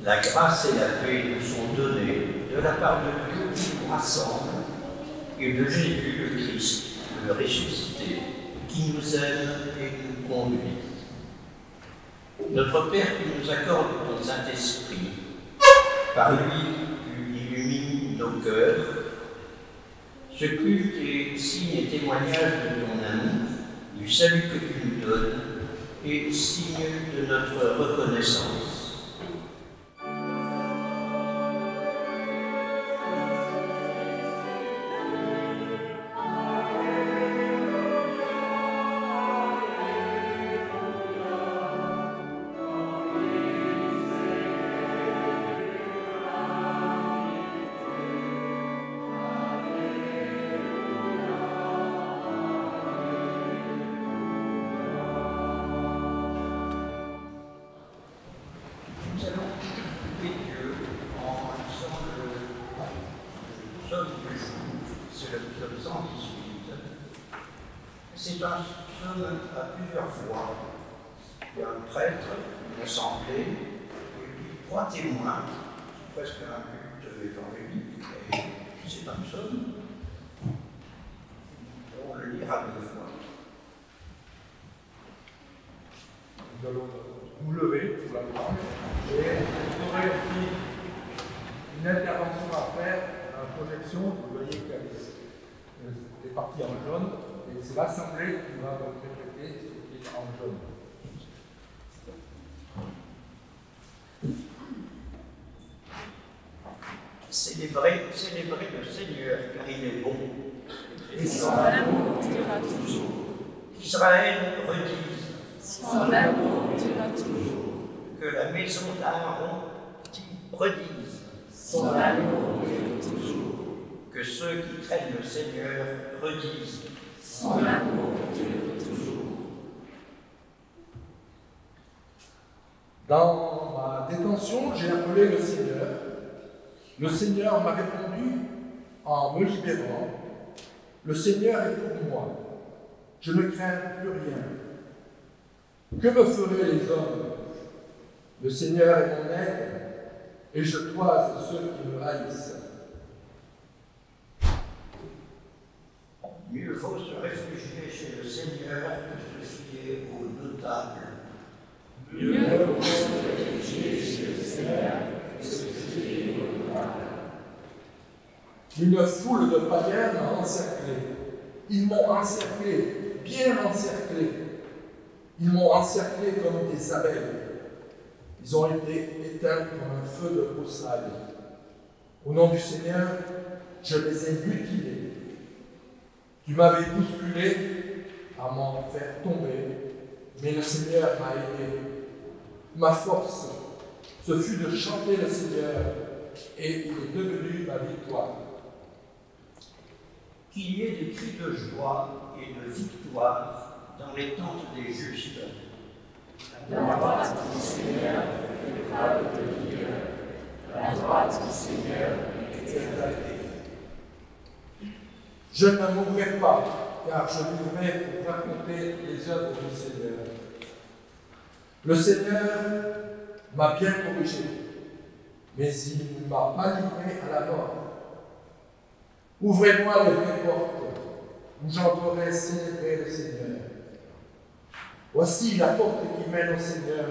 La grâce et la paix nous sont données de la part de Dieu qui nous rassemble et de Jésus le Christ, le ressuscité, qui nous aime et nous conduit. Notre Père qui nous accorde ton Saint-Esprit, par lui tu illumines nos cœurs. Ce culte est signe et témoignage de ton amour, du salut que tu nous donnes, et signe de notre reconnaissance. C'est un psaume à plusieurs voix. Il y a un prêtre, une assemblée, et puis 3 témoins, presque un culte évangélique, et c'est un psaume. On le lira 2 fois. Nous allons nous lever pour la louange et vous aurez aussi une intervention à faire à la projection. Vous voyez qu'elle est partie en jaune. Et c'est l'Assemblée qui va donc répéter ce qui est en jaune. Célébrez le Seigneur, car il est bon. Et son amour durera toujours. Qu'Israël redise. Son amour durera toujours. Que la maison d'Aaron redise. Son amour durera toujours. Que ceux qui craignent le Seigneur redisent. Son amour dure toujours. Dans ma détention, j'ai appelé le Seigneur. Le Seigneur m'a répondu en me libérant. Le Seigneur est pour moi. Je ne crains plus rien. Que me feraient les hommes? Le Seigneur est mon aide, et je toise ceux qui me haïssent. Mieux vaut se réfugier chez le Seigneur que se fier aux notables. Mieux vaut se réfugier chez le Seigneur que se fier aux notables. Une foule de païens m'a encerclé. Ils m'ont encerclé, bien encerclé. Ils m'ont encerclé comme des abeilles. Ils ont été éteints comme un feu de broussailles. Au nom du Seigneur, je les ai mutilés. Tu m'avais bousculé à m'en faire tomber, mais le Seigneur m'a aidé. Ma force, ce fut de chanter le Seigneur, et il est devenu ma victoire. Qu'il y ait des cris de joie et de victoire dans les tentes des justes. La droite du Seigneur est preuve de vigueur. La droite du Seigneur est exaltée. Je ne mourrai pas, car je vivrai pour raconter les œuvres du Seigneur. Le Seigneur m'a bien corrigé, mais il ne m'a pas livré à la mort. Ouvrez-moi les vraies portes, où j'entrerai célébrer le Seigneur. Voici la porte qui mène au Seigneur,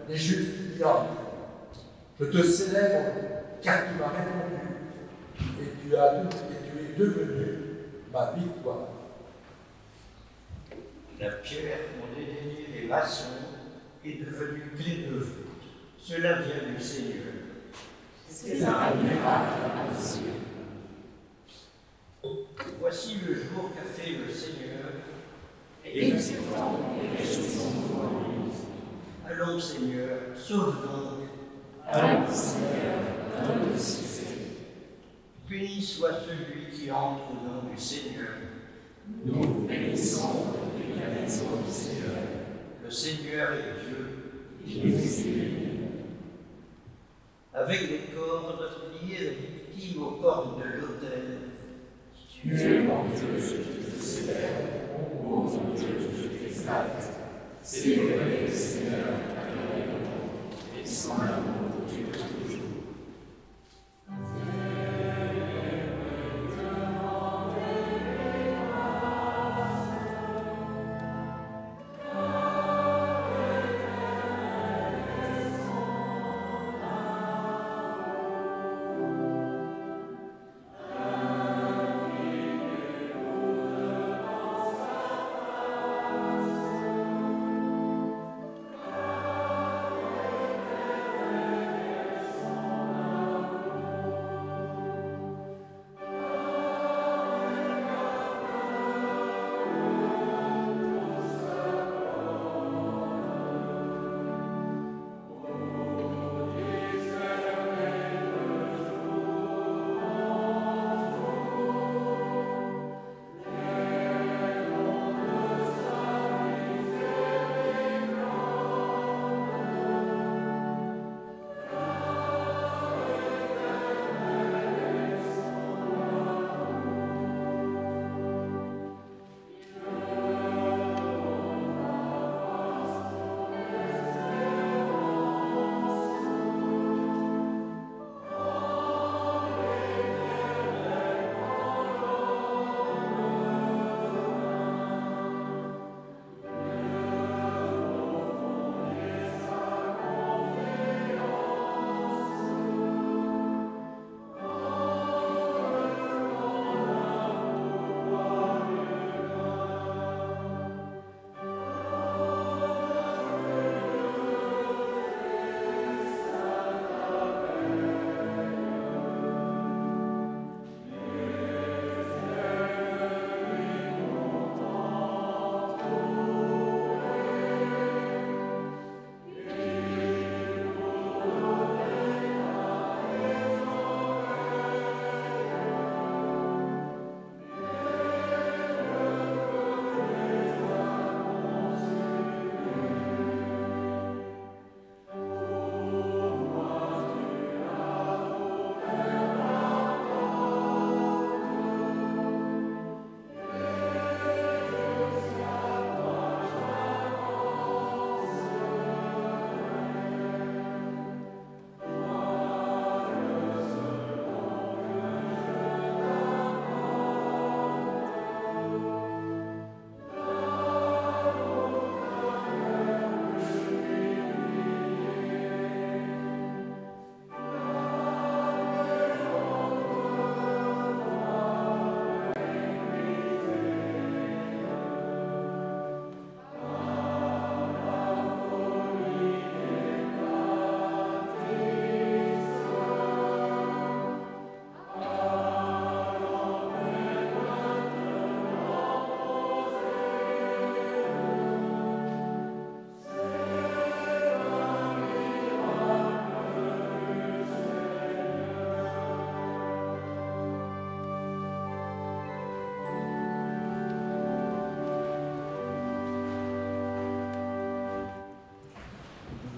les justes y entrent. Je te célèbre, car tu m'as répondu, et tu es devenu ma victoire. La pierre pour dédaigner les maçons est devenue clé de voûte. Cela vient du Seigneur. C'est un miracle à nos yeux. Voici le jour qu'a fait le Seigneur. Exultons et réjouissons-nous en lui. Allons, Seigneur, sauve-nous. Allons, Seigneur, donne-nous succès. Béni soit celui qui entre au nom du Seigneur. Nous vous bénissons depuis la maison du Seigneur. Le Seigneur est Dieu. Il nous illumine. Avec les cordes liées les victimes aux cornes de l'autel. Tu es mon Dieu, je te célèbre. Ô mon Dieu, je t'exalte. Célébrez le Seigneur, adorez le nom. et sans l'amour du toujours.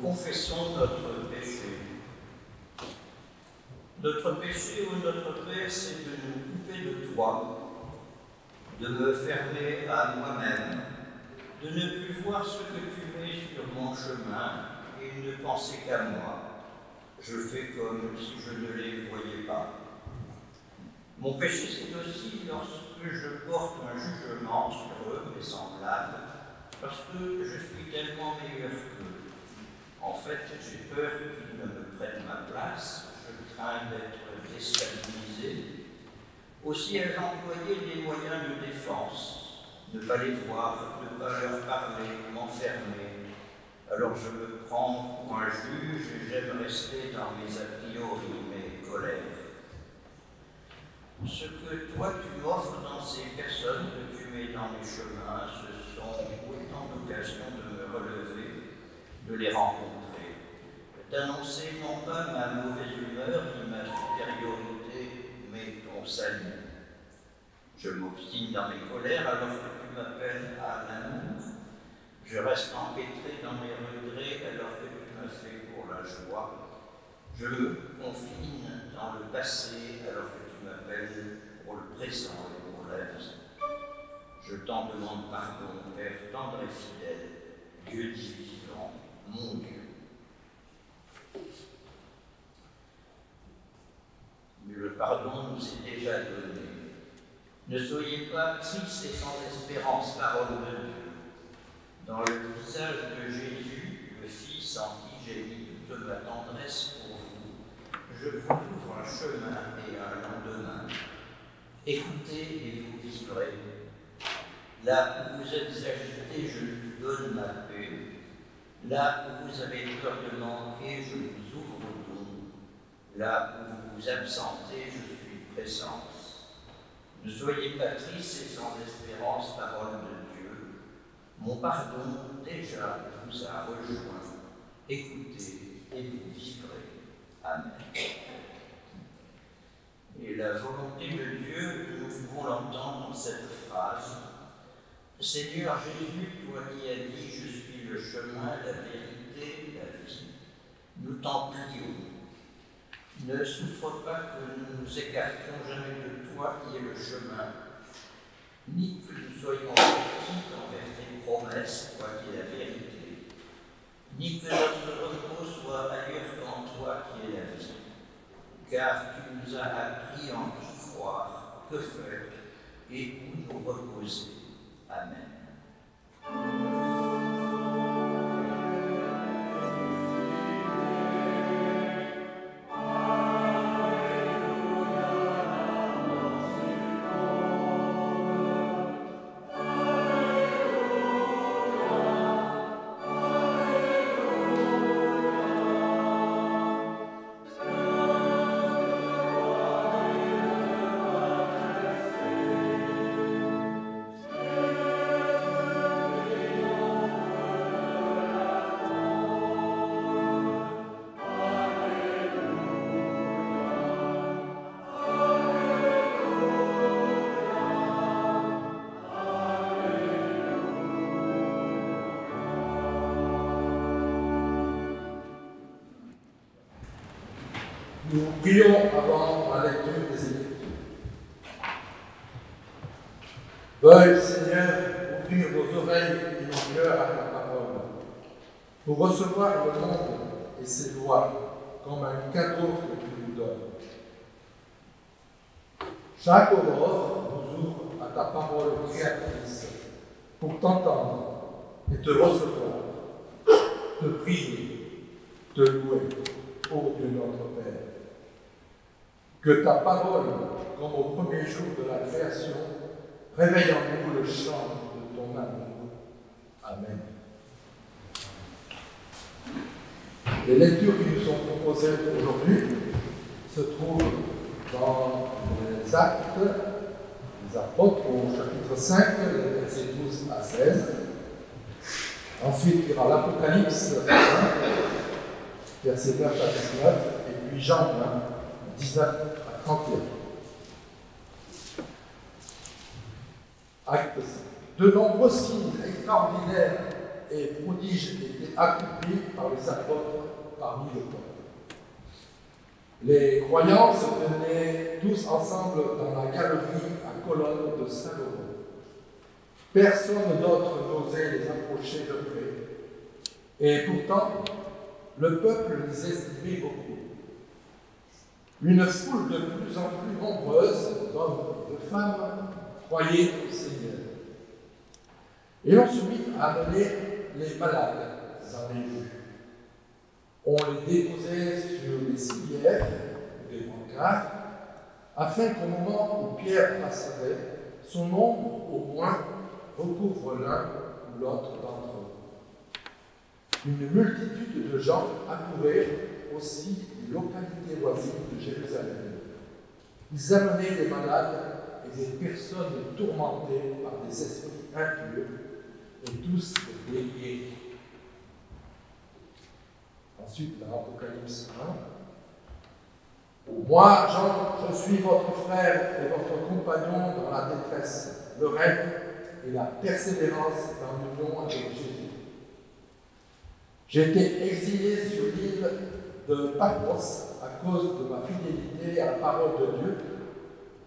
Confessons notre péché. Notre péché, ô notre Père, c'est de nous couper de toi, de me fermer à moi-même, de ne plus voir ce que tu mets sur mon chemin et ne penser qu'à moi. Je fais comme si je ne les voyais pas. Mon péché, c'est aussi lorsque je porte un jugement sur eux, mes semblables, parce que je suis tellement meilleur qu'eux. En fait, j'ai peur qu'ils ne me prennent ma place, je crains d'être déstabilisé. Aussi ai-je employé des moyens de défense, ne pas les voir, ne pas leur parler, m'enfermer. Alors je me prends pour un juge et j'aime rester dans mes a priori, mes colères. Ce que toi tu m'offres dans ces personnes que tu mets dans mes chemins, ce sont autant d'occasions de me relever, de les rencontrer, d'annoncer non pas ma mauvaise humeur ni ma supériorité, mais ton salut. Je m'obstine dans mes colères alors que tu m'appelles à l'amour. Je reste empêtré dans mes regrets alors que tu m'as fait pour la joie. Je me confine dans le passé alors que tu m'appelles pour le présent et pour l'avenir. Je t'en demande pardon, Père tendre et fidèle, Dieu dit vivant, mon Dieu. pardon nous est déjà donné. Ne soyez pas tristes et sans espérance, parole de Dieu. Dans le visage de Jésus, le Fils en qui j'ai mis toute ma tendresse pour vous, je vous ouvre un chemin et un lendemain. Écoutez et vous vivrez. Là où vous êtes agités, je vous donne ma paix. Là où vous avez peur de manquer, je vous ouvre le don. Là où vous vous absentez, je suis présence. Ne soyez pas tristes et sans espérance, parole de Dieu. Mon pardon déjà vous a rejoint. Écoutez et vous vivrez. Amen. Et la volonté de Dieu, nous pouvons l'entendre dans cette phrase. Seigneur Jésus, toi qui as dit « Je suis le chemin, la vérité, la vie », nous t'en prions. Ne souffre pas que nous nous écartions jamais de toi qui es le chemin, ni que nous soyons sceptiques envers tes promesses, toi qui es la vérité, ni que notre repos soit ailleurs qu'en toi qui es la vie. Car tu nous as appris en qui croire, que faire et où nous reposer. Amen. Nous prions avant la lecture des Écritures. Veuille, Seigneur, ouvrir nos oreilles et nos cœurs à ta parole, pour recevoir le monde et ses lois comme un cadeau que tu nous donnes. Chaque aurore nous ouvre à ta parole créatrice pour t'entendre et te recevoir, te prier, te louer, ô Dieu notre Père. Que ta parole, comme au premier jour de la création, réveille en nous le chant de ton amour. Amen. Les lectures qui nous sont proposées aujourd'hui se trouvent dans les Actes des Apôtres, au chapitre 5, les versets 12 à 16. Ensuite, il y aura l'Apocalypse 1, versets 9 à 19, et puis Jean 1, 19 à 31. Acte 5. De nombreux signes extraordinaires et prodiges étaient accomplis par les apôtres parmi le peuple. Les croyants se tenaient tous ensemble dans la galerie à colonnes de Salomon. Personne d'autre n'osait les approcher de près. Et pourtant, le peuple les estimait beaucoup. Une foule de plus en plus nombreuse d'hommes et de femmes croyait au Seigneur. Et on se mit à amener les malades dans les rues. On les déposait sur les civières ou des brancards, afin qu'au moment où Pierre passerait, son ombre au moins recouvre l'un ou l'autre d'entre eux. Une multitude de gens accouraient aussi des localités voisines de Jérusalem. Ils amenaient des malades et des personnes tourmentées par des esprits impurs, et tous étaient guéris. Ensuite, dans l'Apocalypse 1, moi, Jean, je suis votre frère et votre compagnon dans la détresse, le règne et la persévérance dans l'union avec Jésus. J'ai été exilé sur l'île de Patmos à cause de ma fidélité à la parole de Dieu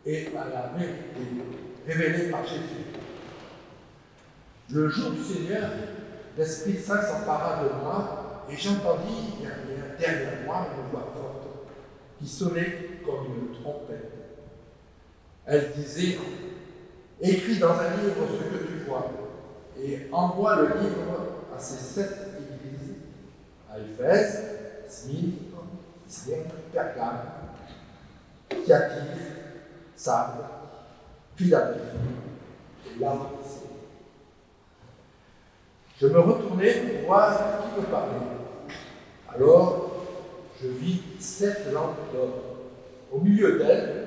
et à la vérité révélée par Jésus. Le jour du Seigneur, l'Esprit Saint s'empara de moi et j'entendis derrière moi une voix forte qui sonnait comme une trompette. Elle disait « Écris dans un livre ce que tu vois et envoie le livre à ces 7 églises, à Éphèse, Smyrne, Pergame, Thyatire, Sardes, Philadelphie et Laodicée. » Je me retournai pour voir qui me parlait. Alors, je vis 7 lampes d'or. Au milieu d'elles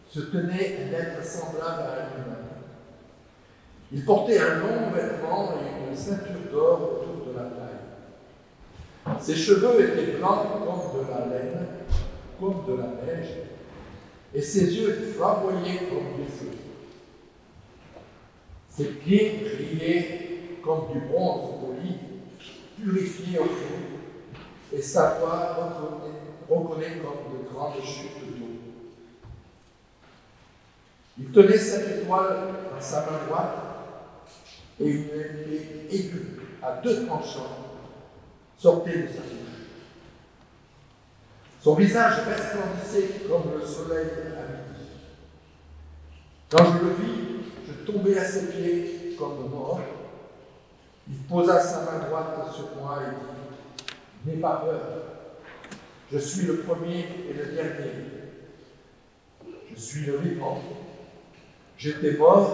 se tenait un être semblable à un humain. Il portait un long vêtement et une ceinture d'or autour de la taille. Ses cheveux étaient blancs comme de la laine, comme de la neige, et ses yeux flamboyaient comme du feu. Ses pieds brillaient comme du bronze poli, purifié au feu, et sa voix reconnaît comme de grandes chutes d'eau. Il tenait 7 étoiles dans sa main droite et une épée aiguë à 2 tranchants sortait de sa bouche. Son visage resplendissait comme le soleil à midi. Quand je le vis, je tombais à ses pieds comme mort. Il posa sa main droite sur moi et dit « N'aie pas peur, je suis le premier et le dernier. Je suis le vivant. J'étais mort,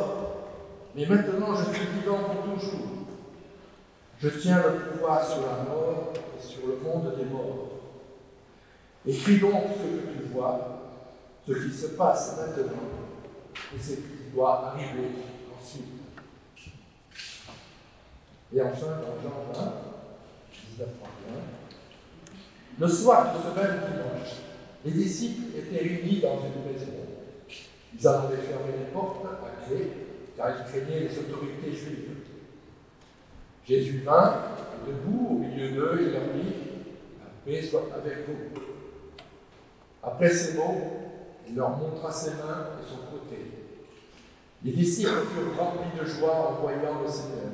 mais maintenant je suis vivant pour toujours. Je tiens le pouvoir sur la mort et sur le monde des morts. Écris donc ce que tu vois, ce qui se passe maintenant et ce qui doit arriver ensuite. » Et enfin, dans Jean 20, 19-31, le soir de ce même dimanche, les disciples étaient réunis dans une maison. Ils avaient fermé les portes à clé, car ils craignaient les autorités juives. Jésus vint, et debout au milieu d'eux, il leur dit « La paix soit avec vous. » Après ces mots, il leur montra ses mains et son côté. Les disciples furent remplis de joie en voyant le Seigneur.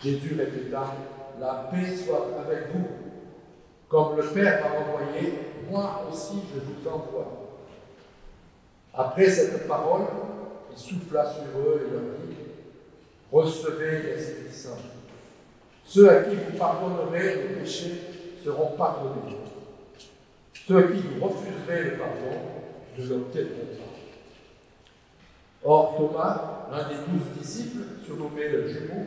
Jésus répéta « La paix soit avec vous. Comme le Père m'a envoyé, moi aussi je vous envoie. » Après cette parole, il souffla sur eux et leur dit « Recevez l'Esprit Saint. Ceux à qui vous pardonnerez les péchés seront pardonnés. Ceux à qui vous refuserez le pardon ne l'obtiendront pas. » Or, Thomas, l'un des 12 disciples, surnommé le jumeau,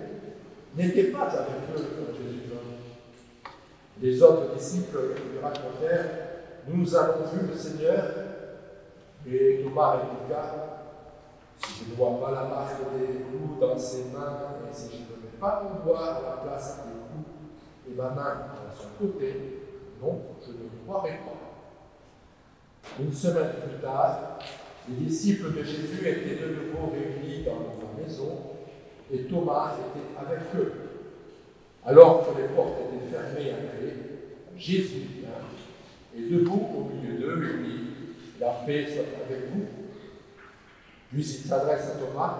n'était pas avec eux quand Jésus vint. Les autres disciples lui racontèrent « Nous avons vu le Seigneur. » Et Thomas répliqua « Si je ne vois pas la marque des coups dans ses mains, et si je ne mets pas mon doigt à la place des coups et ma main dans son côté, non, je ne croirai pas. » Une semaine plus tard, les disciples de Jésus étaient de nouveau réunis dans la maison, et Thomas était avec eux. Alors que les portes étaient fermées à clé, Jésus vint, et debout au milieu d'eux, il dit « La paix soit avec vous. » Puis il s'adresse à Thomas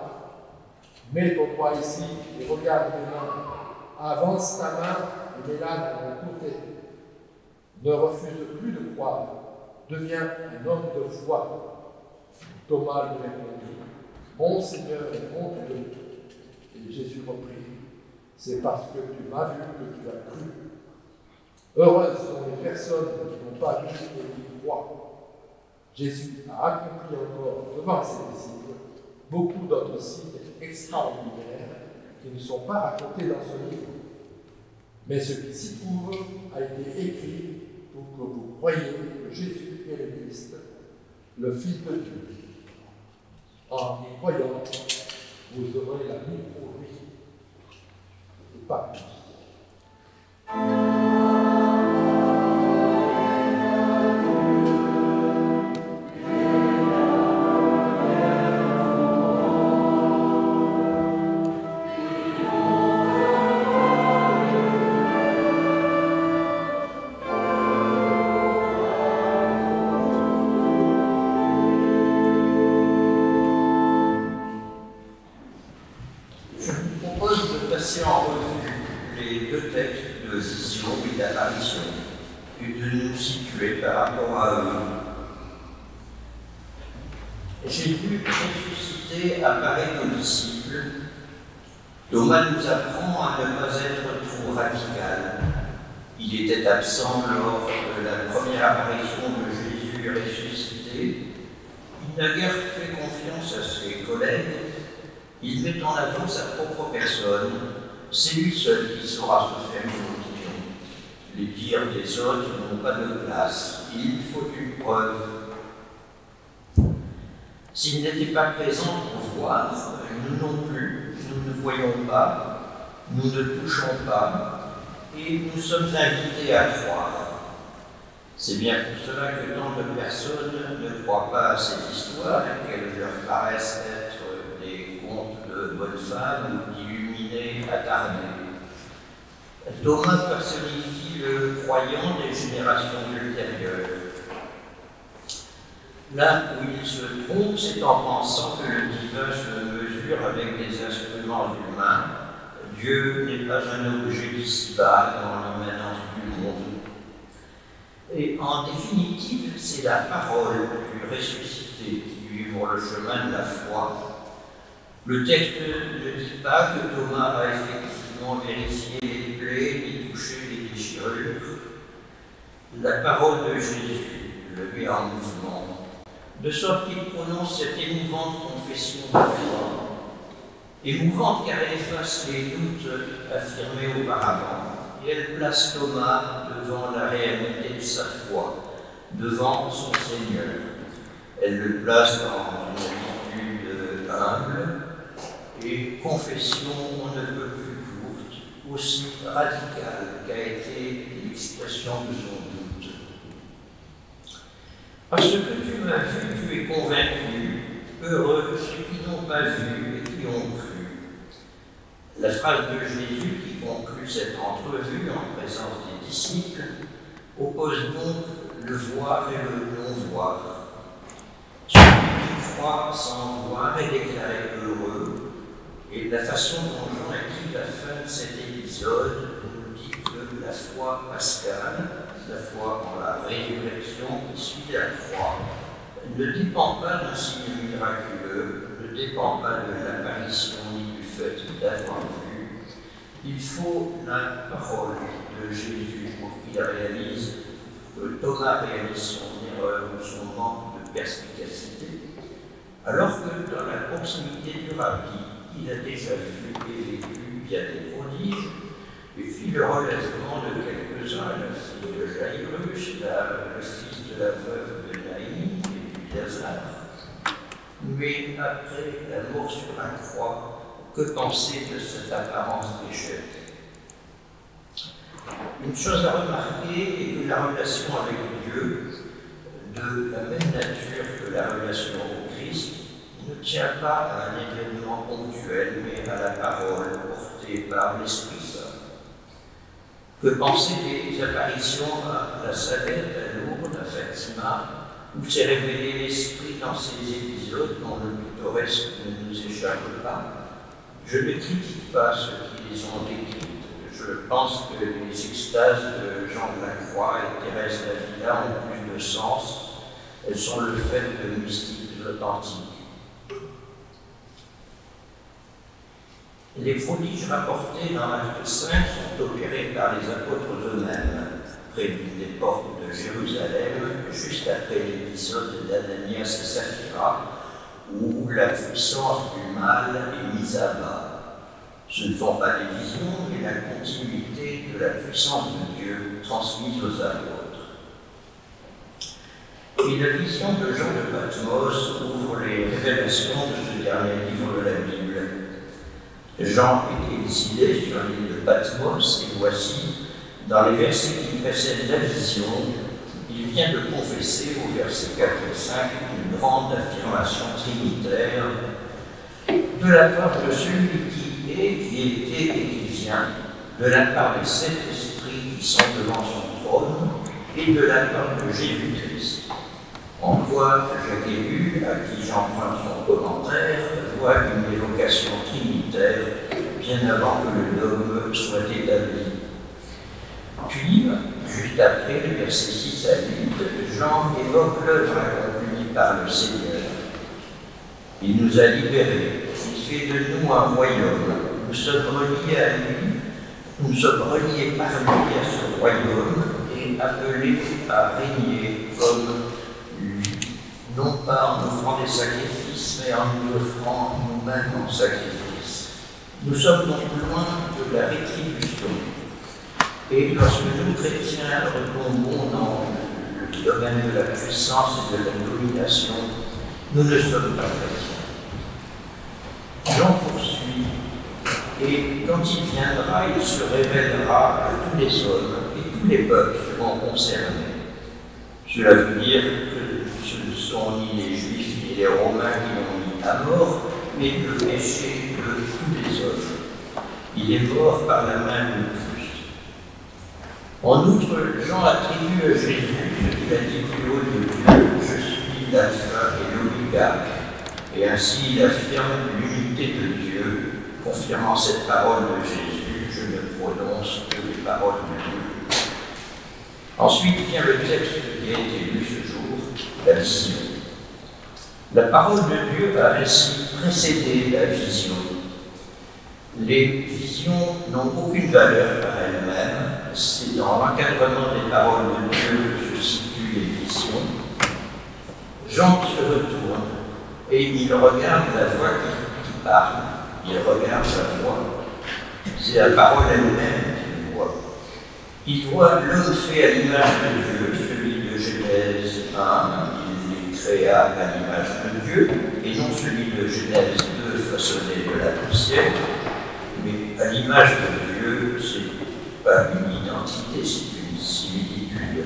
« Mets ton doigt ici et regarde mes mains. Avance ta main et mets-la dans mon côté. Ne refuse plus de croire. Deviens un homme de foi. » Thomas lui répondit « Mon Seigneur et mon Dieu. » Et Jésus reprit « C'est parce que tu m'as vu que tu as cru. Heureuses sont les personnes qui n'ont pas vu et qui croient. » Jésus a accompli encore devant ses disciples beaucoup d'autres signes extraordinaires qui ne sont pas racontés dans ce livre. Mais ce qui s'y trouve a été écrit pour que vous croyiez que Jésus est le Christ, le Fils de Dieu. En y croyant, vous aurez la vie pour lui. Et pas plus. En revue les 2 textes de vision et d'apparition et de nous situer par rapport à eux. Jésus ressuscité apparaît aux disciples. Thomas nous apprend à ne pas être trop radical. Il était absent lors de la première apparition de Jésus ressuscité. Il n'a guère fait confiance à ses collègues. Il met en avant sa propre personne. C'est lui seul qui saura se faire une opinion. Les dires des autres n'ont pas de place. Il faut une preuve. S'il n'était pas présent pour voir, nous non plus, nous ne voyons pas, nous ne touchons pas, et nous sommes invités à croire. C'est bien pour cela que tant de personnes ne croient pas à ces histoires, qu'elles leur paraissent être des contes de bonnes femmes ou d'illuminés attardés. Thomas personnifie le croyant des générations ultérieures. Là où il se trompe, c'est en pensant que le divin se mesure avec des instruments humains. Dieu n'est pas un objet d'ici-bas dans l'immanence du monde. Et en définitive, c'est la parole du ressuscité qui lui ouvre le chemin de la foi. Le texte ne dit pas que Thomas a effectivement vérifié les plaies ni touché les déchirures. La parole de Jésus le met en mouvement, de sorte qu'il prononce cette émouvante confession de foi. Émouvante car elle efface les doutes affirmés auparavant, et elle place Thomas devant la réalité de sa foi, devant son Seigneur. Elle le place dans une attitude humble et confession on ne peut plus courte, aussi radicale qu'a été l'expression de son doute. Parce que tu m'as vu, tu es convaincu, heureux ceux qui n'ont pas vu et qui ont cru. La phrase de Jésus qui conclut cette entrevue en présence des disciples oppose donc le voir et le non-voir. Celui qui croit sans voir est déclaré heureux, et la façon dont Jean écrit la fin de cet épisode nous dit que la foi pascale, la foi en la résurrection qui suit la croix, ne dépend pas d'un signe miraculeux, ne dépend pas de l'apparition ni du fait d'avoir vu. Il faut la parole de Jésus pour qu'il réalise, que Thomas réalise son erreur ou son manque de perspicacité, alors que dans la proximité du rabbi, il a déjà vu et vécu bien des prodiges, et puis le relèvement de quelques-uns, la fille de Jairus, le fils de la veuve de Naïm et du Lazare. Mais après la mort sur la croix, que penser de cette apparence d'échec? Une chose à remarquer est que la relation avec Dieu, de la même nature que la relation au Christ, ne tient pas à un événement ponctuel, mais à la parole portée par l'Esprit Saint. Que penser des apparitions à la Salette, à Lourdes, à Fatima, où s'est révélé l'Esprit dans ces épisodes dont le pittoresque ne nous échappe pas? Je ne critique pas ceux qui les ont décrites. Je pense que les extases de Jean de la Croix et Thérèse d'Avila ont plus de sens. Elles sont le fait de mystiques authentiques. Les prodiges rapportés dans l'Acte 5 sont opérés par les apôtres eux-mêmes, près d'une des portes de Jérusalem, juste après l'épisode d'Ananias et Saphira, où la puissance du mal est mise à bas. Ce ne sont pas des visions, mais la continuité de la puissance de Dieu transmise aux apôtres. Et la vision de Jean de Patmos ouvre les révélations de ce dernier livre de la Bible. Jean est exilé sur l'île de Patmos, et voici, dans les versets qui précèdent la vision, il vient de confesser au verset 4 et 5 une grande affirmation trinitaire de la part de celui qui est, qui était et qui vient, de la part des 7 esprits qui sont devant son trône, et de la part de Jésus-Christ. En quoi Jacques Ellul, à qui j'emprunte son commentaire, voit une évocation trinitaire bien avant que le dogme soit établi. Puis, juste après, le verset 6 à 8, Jean évoque l'œuvre accomplie par le Seigneur. Il nous a libérés, il fait de nous un royaume. Nous sommes reliés à lui, nous sommes reliés par lui à ce royaume et appelés à régner comme lui, non pas en offrant des sacrifices, mais en nous offrant nous-mêmes en sacrifice. Nous sommes donc loin de la rétribution. Et lorsque nous, chrétiens, retombons dans le domaine de la puissance et de la domination, nous ne sommes pas chrétiens. Jean poursuit, et quand il viendra, il se révélera à tous les hommes et tous les peuples seront concernés. Cela veut dire que ce ne sont ni les Juifs ni les Romains qui l'ont mis à mort, mais le péché de tous les hommes. Il est mort par la main de tous. En outre, Jean attribue à Jésus ce qu'il a dit plus haut de Dieu, « Je suis l'alpha et l'oméga ». Et ainsi il affirme l'unité de Dieu, confirmant cette parole de Jésus, je ne prononce que les paroles de Dieu. Ensuite vient le texte qui a été lu ce jour, la vision. La parole de Dieu a ainsi précédé la vision. Les visions n'ont aucune valeur par elles-mêmes, c'est dans l'encadrement des paroles de Dieu que se situent les visions. Jean se retourne et il regarde la voix qui parle, il regarde la voix, c'est la parole elle-même qu'il voit. Il voit l'homme fait à l'image de Dieu, celui de Genèse 1, il les créa à l'image de Dieu, et non celui de Genèse 2, façonné de la poussière, mais à l'image de Dieu, c'est pas une identité, c'est une similitude.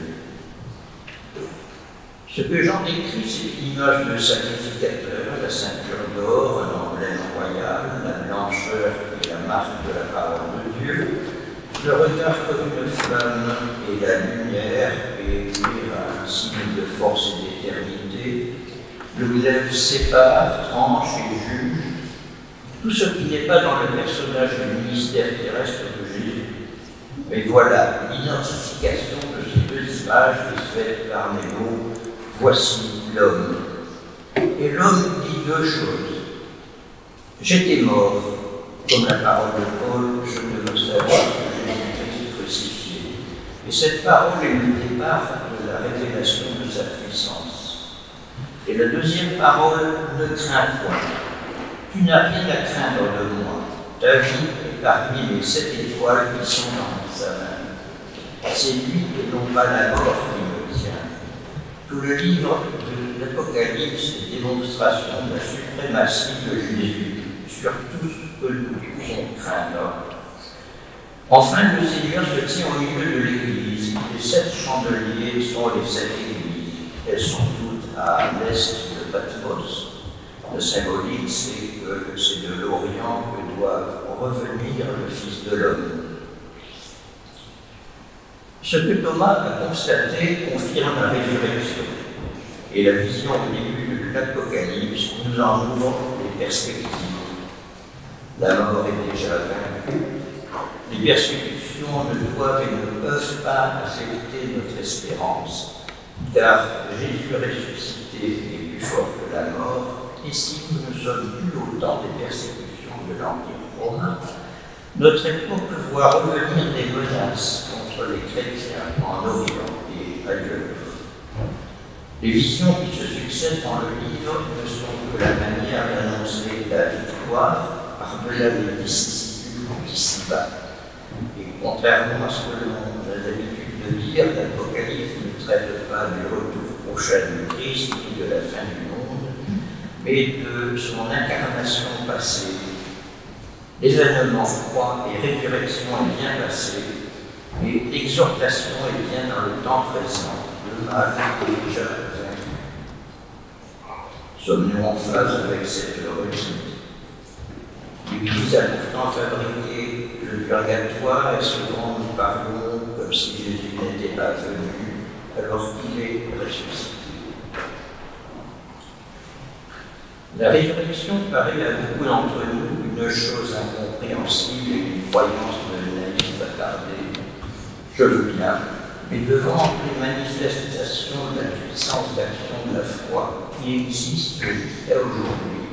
Ce que Jean décrit, c'est l'image de sacrificateur, la ceinture d'or, un emblème royal, la blancheur et la marque de la parole de Dieu, le regard comme une flamme et la lumière et un signe de force et d'éternité, le glaive sépare, tranche et juge, tout ce qui n'est pas dans le personnage du ministère terrestre de Jésus. Mais voilà, l'identification de ces deux images est faite par les mots « Voici l'homme ». Et l'homme dit deux choses. « J'étais mort », comme la parole de Paul, je ne veux savoir que Jésus-Christ crucifié. Et cette parole est le départ de la révélation de sa puissance. Et la deuxième parole, ne crains point. Tu n'as rien à craindre de moi. Ta vie est parmi les 7 étoiles qui sont dans sa main. C'est lui et non pas la mort qui me tient. Tout le livre de l'Apocalypse est démonstration de la suprématie de Jésus sur tout ce que nous pouvons craindre. Enfin, le Seigneur se tient au milieu de l'Église. Les 7 chandeliers sont les 7 églises. Elles sont toutes à l'est de Patmos. Le symbolique, c'est que c'est de l'Orient que doit revenir le Fils de l'homme. Ce que Thomas a constaté confirme la résurrection. Et la vision au début de l'Apocalypse nous en ouvre les perspectives. La mort est déjà vaincue. Les persécutions ne doivent et ne peuvent pas affecter notre espérance, car Jésus ressuscité est plus fort que la mort. Et si nous ne sommes plus au temps des persécutions de l'Empire romain, notre époque voit revenir des menaces contre les chrétiens en Orient et ailleurs. Les visions qui se succèdent dans le livre ne sont que la manière d'annoncer la victoire par-delà les vicissitudes d'ici-bas. Et contrairement à ce que l'on a l'habitude de dire, l'Apocalypse ne traite pas du retour prochain du Christ ni de la fin du monde, mais de son incarnation passée. L'événement, croix et résurrection est bien passé, et l'exhortation est bien dans le temps présent. Le mal est déjà vaincu. Sommes-nous en phase avec cette réussite? L'Église a pourtant fabriqué le purgatoire, et souvent nous parlons comme si Jésus n'était pas venu, alors qu'il est ressuscité. La résurrection paraît à beaucoup d'entre nous une chose incompréhensible et une croyance de naïf attardé. Je veux bien, mais devant les manifestations de la puissance d'action de la foi qui existe jusqu'à aujourd'hui,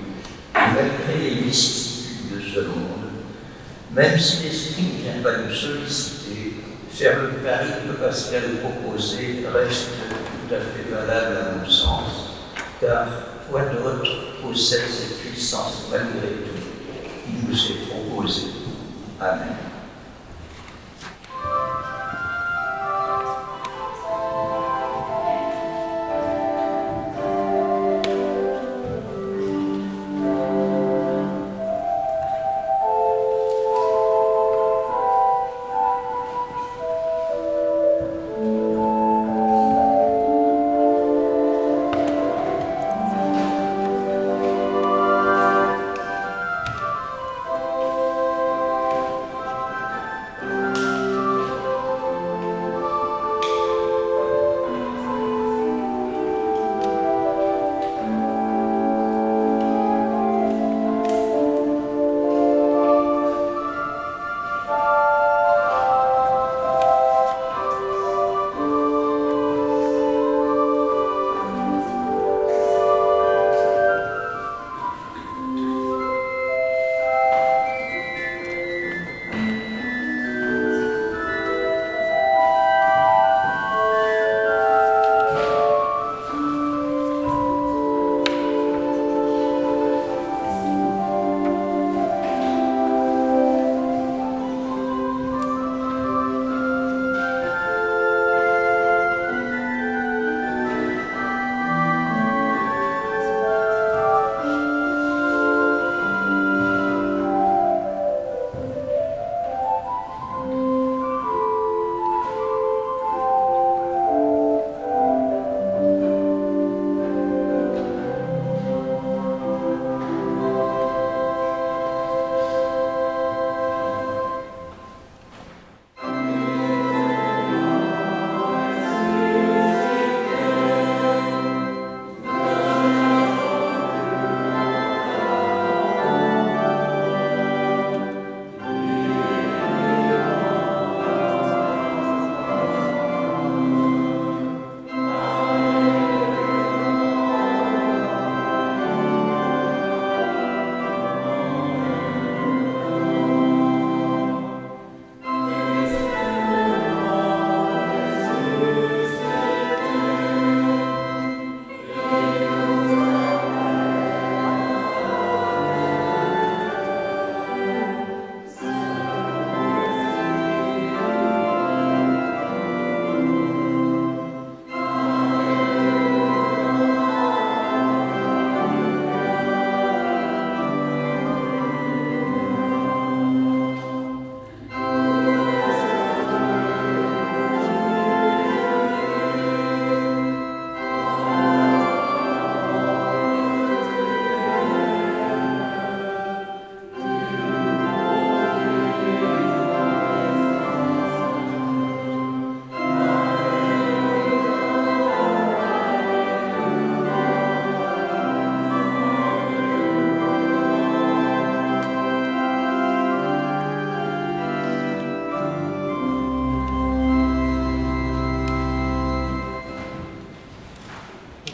malgré les vicissitudes de ce monde, même si l'Esprit ne vient pas nous solliciter, faire le pari que Pascal proposait reste tout à fait valable à mon sens, car quoi d'autre possède cette puissance malgré tout qui nous est proposée. Amen.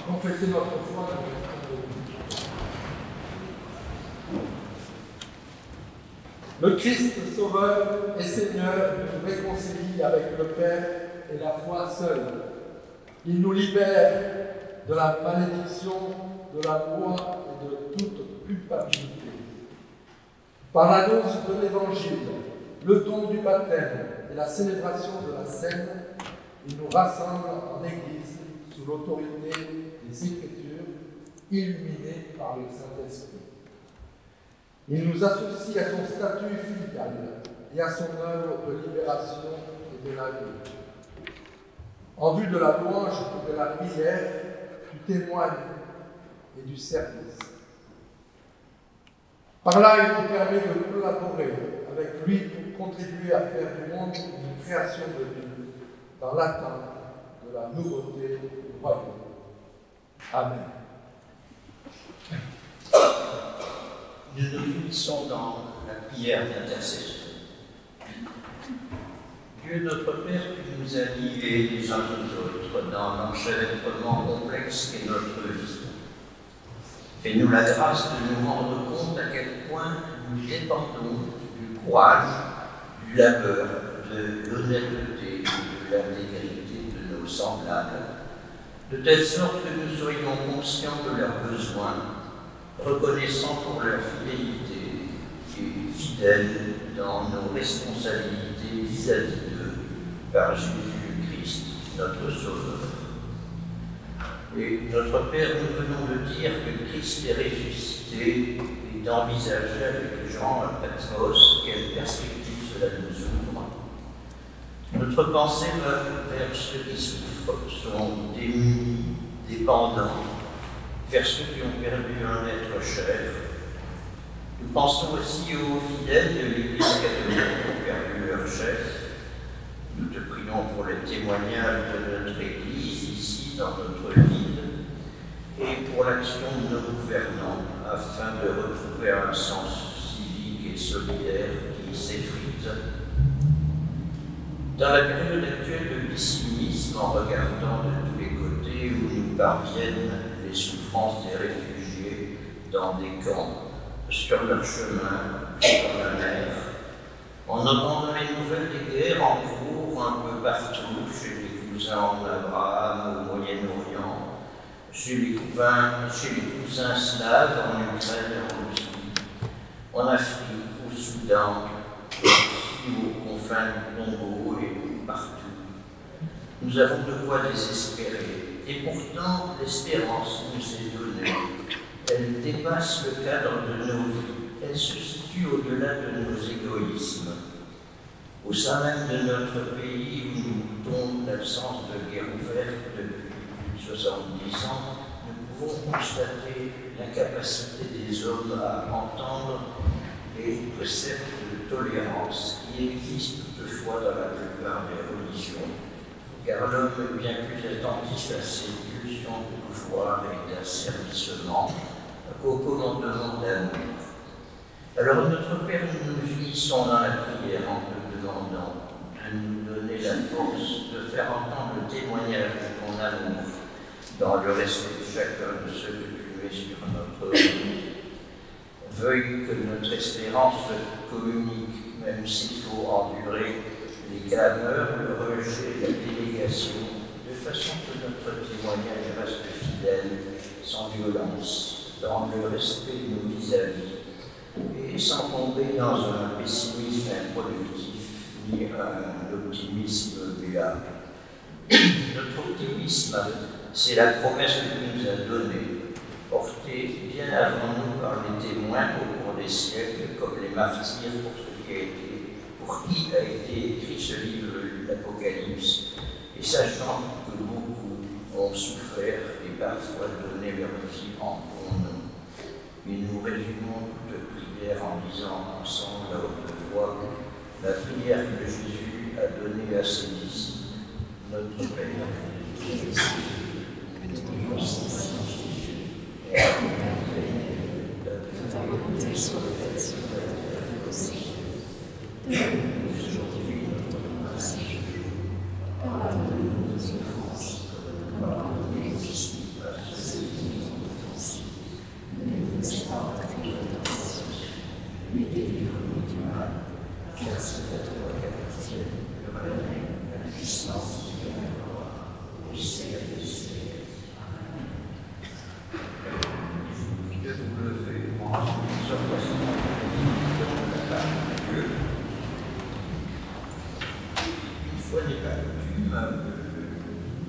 Confesser notre foi dans le Le Christ Sauveur et Seigneur nous réconcilie avec le Père et la foi seule. Il nous libère de la malédiction, de la loi et de toute culpabilité. Par l'annonce de l'Évangile, le don du baptême et la célébration de la scène, il nous rassemble en Église sous l'autorité des Écritures, illuminées par le Saint-Esprit. Il nous associe à son statut filial et à son œuvre de libération et de la vie. En vue de la louange et de la prière, du témoigne et du service. Par là, il nous permet de collaborer avec lui pour contribuer à faire du monde une création de vie dans l'attente de la nouveauté du royaume. Amen. Nous nous unissons dans la prière d'intercession. Dieu notre Père, tu nous as liés les uns aux autres dans l'enchevêtrement complexe qu'est notre vie. Fais-nous la grâce de nous rendre compte à quel point nous dépendons du courage, du labeur, de l'honnêteté, de l'intégrité de nos semblables, de telle sorte que nous soyons conscients de leurs besoins, reconnaissants pour leur fidélité et fidèles dans nos responsabilités vis-à-vis d'eux, par Jésus-Christ, notre Sauveur. Et notre Père, nous venons de dire que Christ est ressuscité et d'envisager avec Jean à Patmos quelle perspective cela nous ouvre. Notre pensée va vers ceux qui souffrent, sont démunis, dépendants, vers ceux qui ont perdu un être cher. Nous pensons aussi aux fidèles de l'Église catholique qui ont perdu leur chef. Nous te prions pour le témoignage de notre Église ici dans notre ville et pour l'action de nos gouvernants afin de retrouver un sens civique et solidaire qui s'effrite. Dans la période actuelle de pessimisme, en regardant de tous les côtés où nous parviennent les souffrances des réfugiés dans des camps, sur leur chemin, sur la mer, en entendant les nouvelles des guerres en cours un peu partout, chez les cousins en Abraham, au Moyen-Orient, chez les cousins slaves en Ukraine et en Russie, en Afrique, au Soudan, aussi aux confins du Congo et partout. Nous avons de quoi désespérer, et pourtant l'espérance nous est donnée. Elle dépasse le cadre de nos vies, elle se situe au-delà de nos égoïsmes. Au sein même de notre pays où nous doutons l'absence de guerre ouverte depuis plus de 70 ans, nous pouvons constater l'incapacité des hommes à entendre les préceptes de tolérance qui existent toutefois dans la plupart des religions, car l'homme est bien plus attentif à ses pulsions de pouvoir et d'asservissement qu'au commandement d'amour. Alors, notre Père, nous unissons dans la prière en te demandant de nous donner la force de faire entendre le témoignage de ton amour dans le respect de chacun de ceux que tu mets sur notre vie. Veuille que notre espérance communique, même s'il faut endurer les clameurs, le rejet, la délégation, de façon que notre témoignage reste fidèle, sans violence, dans le respect de nos vis-à-vis, et sans tomber dans un pessimisme improductif, ni un optimisme béat. Notre optimisme, c'est la promesse que tu nous as donnée, portée bien avant nous par les témoins au cours des siècles, comme les martyrs pour qui a été écrit ce livre, l'Apocalypse, et sachant que beaucoup ont souffert et parfois donné leur vie en ton nom. Et nous résumons toute prière en disant ensemble à haute voix la prière que Jésus a donnée à ses disciples. Notre Père, qui es aux cieux, que ton nom soit sanctifié, et que ta volonté soit faite sur la terre qu'au ciel. Donne-nous aujourd'hui notre pain quotidien. Pardonne-nous nos offenses, comme pardonnons aussi à ceux qui nous ont offensés. Ne nous laisse pas entrer en tentation, mais délivre-nous du mal, car c'est à toi qu'appartient le règne, la puissance et la gloire, au siècle des siècles. Amen. Je vous prie de vous lever en observation de la part de Dieu. Une fois n'est pas coutume,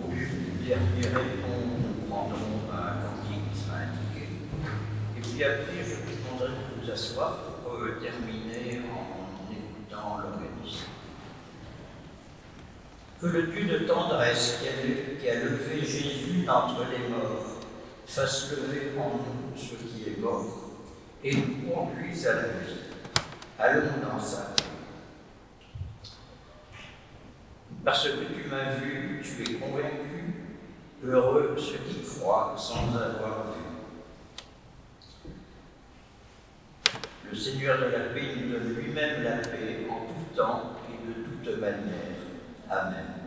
au lieu du dernier répond, nous prendrons un cantique qui sera indiqué. Et puis après, je vous demanderai de vous asseoir pour terminer en écoutant l'organisme. Que le Dieu de tendresse qui a levé Jésus d'entre les morts fasse lever en nous ce qui est mort et nous conduise à la vie. Allons dans sa paix. Parce que tu m'as vu, tu es convaincu, heureux ceux qui croient sans avoir vu. Le Seigneur de la paix nous donne lui-même la paix en tout temps et de toute manière. Amen.